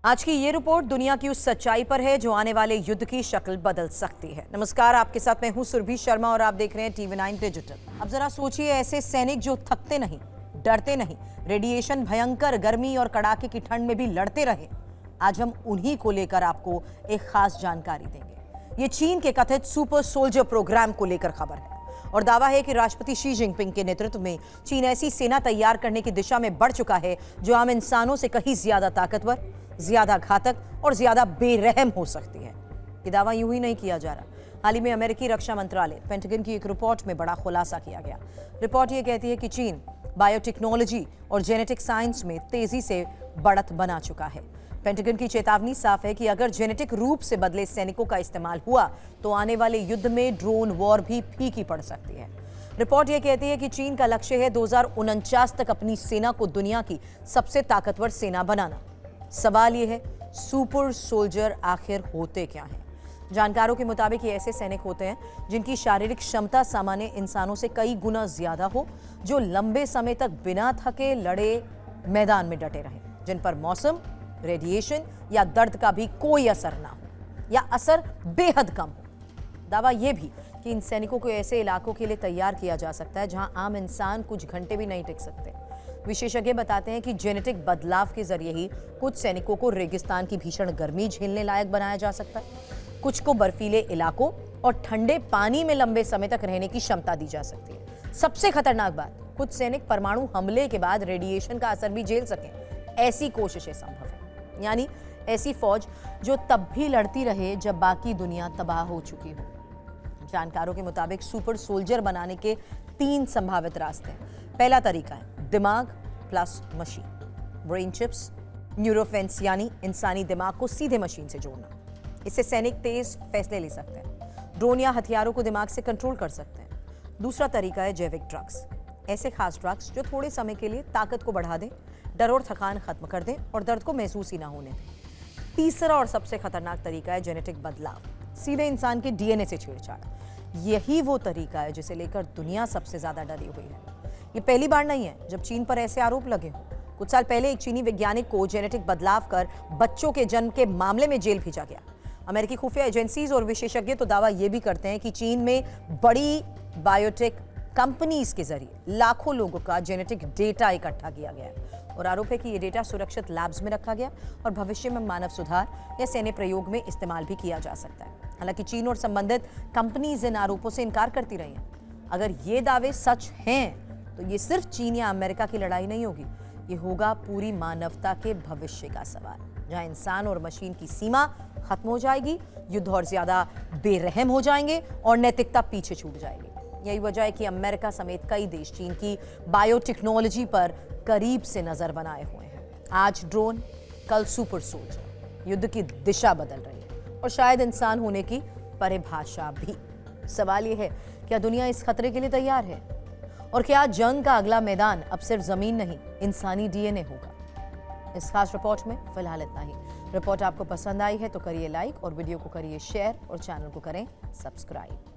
आज की ये रिपोर्ट दुनिया की उस सच्चाई पर है जो आने वाले युद्ध की शक्ल बदल सकती है। नमस्कार, आपके साथ मैं हूं सुरभि शर्मा और आप देख रहे हैं TV9 डिजिटल। अब जरा सोचिए, ऐसे सैनिक जो थकते नहीं, डरते नहीं, रेडिएशन, भयंकर गर्मी और कड़ाके की ठंड में भी लड़ते रहे। आज हम उन्हीं को लेकर आपको एक खास जानकारी देंगे। ये चीन के कथित सुपर सोल्जर प्रोग्राम को लेकर खबर है और दावा है कि राष्ट्रपति शी जिनपिंग के नेतृत्व में चीन ऐसी सेना तैयार करने की दिशा में बढ़ चुका है जो आम इंसानों से कहीं ज्यादा ताकतवर, ज्यादा घातक और ज्यादा बेरहम हो सकती है। ये दावा यूं ही नहीं किया जा रहा। हाल ही में अमेरिकी रक्षा मंत्रालय पेंटागन की एक रिपोर्ट में बड़ा खुलासा किया गया। रिपोर्ट ये कहती है कि चीन बायोटेक्नोलॉजी और जेनेटिक साइंस में तेजी से बढ़त बना चुका है। पेंटागन की चेतावनी साफ है कि अगर जेनेटिक रूप से बदले सैनिकों का इस्तेमाल हुआ तो आने वाले युद्ध में ड्रोन वॉर भी फीकी पड़ सकती है। रिपोर्ट यह कहती है कि चीन का लक्ष्य है 2049 तक अपनी सेना को दुनिया की सबसे ताकतवर सेना बनाना। सवाल यह है, सुपर सोल्जर आखिर होते क्या हैं? जानकारों के मुताबिक ये ऐसे सैनिक होते हैं जिनकी शारीरिक क्षमता सामान्य इंसानों से कई गुना ज्यादा हो, जो लंबे समय तक बिना थके लड़े मैदान में डटे रहे, जिन पर मौसम, रेडिएशन या दर्द का भी कोई असर ना हो या असर बेहद कम हो। दावा यह भी कि इन सैनिकों को ऐसे इलाकों के लिए तैयार किया जा सकता है जहां आम इंसान कुछ घंटे भी नहीं टिक सकते। विशेषज्ञ बताते हैं कि जेनेटिक बदलाव के जरिए ही कुछ सैनिकों को रेगिस्तान की भीषण गर्मी झेलने लायक बनाया जा सकता है, कुछ को बर्फीले इलाकों और ठंडे पानी में लंबे समय तक रहने की क्षमता दी जा सकती है। सबसे खतरनाक बात, कुछ सैनिक परमाणु हमले के बाद रेडिएशन का असर भी झेल सकें, ऐसी कोशिशें संभव है। यानी ऐसी फौज जो तब भी लड़ती रहे जब बाकी दुनिया तबाह हो चुकी हो। जानकारों के मुताबिक सुपर सोल्जर बनाने के 3 संभावित रास्ते हैं। पहला तरीका है दिमाग प्लस मशीन, ब्रेन चिप्स, न्यूरोफेंस, यानी इंसानी दिमाग को सीधे मशीन से जोड़ना। इससे सैनिक तेज फैसले ले सकते हैं, ड्रोन या हथियारों को दिमाग से कंट्रोल कर सकते हैं। दूसरा तरीका है जैविक ड्रग्स, ऐसे खास ड्रग्स जो थोड़े समय के लिए ताकत को बढ़ा दें, डर और थकान खत्म कर दें और दर्द को महसूस ही ना होने दें। तीसरा और सबसे खतरनाक तरीका है जेनेटिक बदलाव, सीधे इंसान के डीएनए से छेड़छाड़। यही वो तरीका है जिसे लेकर दुनिया सबसे ज्यादा डरी हुई है। ये पहली बार नहीं है जब चीन पर ऐसे आरोप लगे हों। कुछ साल पहले एक चीनी वैज्ञानिक को जेनेटिक बदलाव कर बच्चों के जन्म के मामले में जेल भेजा गया। अमेरिकी खुफिया एजेंसीज और विशेषज्ञ तो दावा यह भी करते हैं कि चीन में बड़ी बायोटेक कंपनीज के जरिए लाखों लोगों का जेनेटिक डेटा इकट्ठा किया गया है और आरोप है कि यह डेटा सुरक्षित लैब्स में रखा गया और भविष्य में मानव सुधार या सैन्य प्रयोग में इस्तेमाल भी किया जा सकता है। हालांकि चीन और संबंधित कंपनीज इन आरोपों से इनकार करती रही हैं। अगर ये दावे सच हैं तो ये सिर्फ चीन या अमेरिका की लड़ाई नहीं होगी, ये होगा पूरी मानवता के भविष्य का सवाल, जहां इंसान और मशीन की सीमा खत्म हो जाएगी, युद्ध और ज्यादा बेरहम हो जाएंगे और नैतिकता पीछे छूट जाएगी। यही वजह है कि अमेरिका समेत कई देश चीन की बायोटेक्नोलॉजी पर करीब से नजर बनाए हुए हैं। आज ड्रोन, कल सुपर सोल्जर, युद्ध की दिशा बदल रही है और शायद इंसान होने की परिभाषा भी। सवाल यह है, क्या दुनिया इस खतरे के लिए तैयार है? और क्या जंग का अगला मैदान अब सिर्फ जमीन नहीं, इंसानी डीएनए होगा? इस खास रिपोर्ट में फिलहाल इतना ही। रिपोर्ट आपको पसंद आई है तो करिए लाइक और वीडियो को करिए शेयर और चैनल को करें सब्सक्राइब।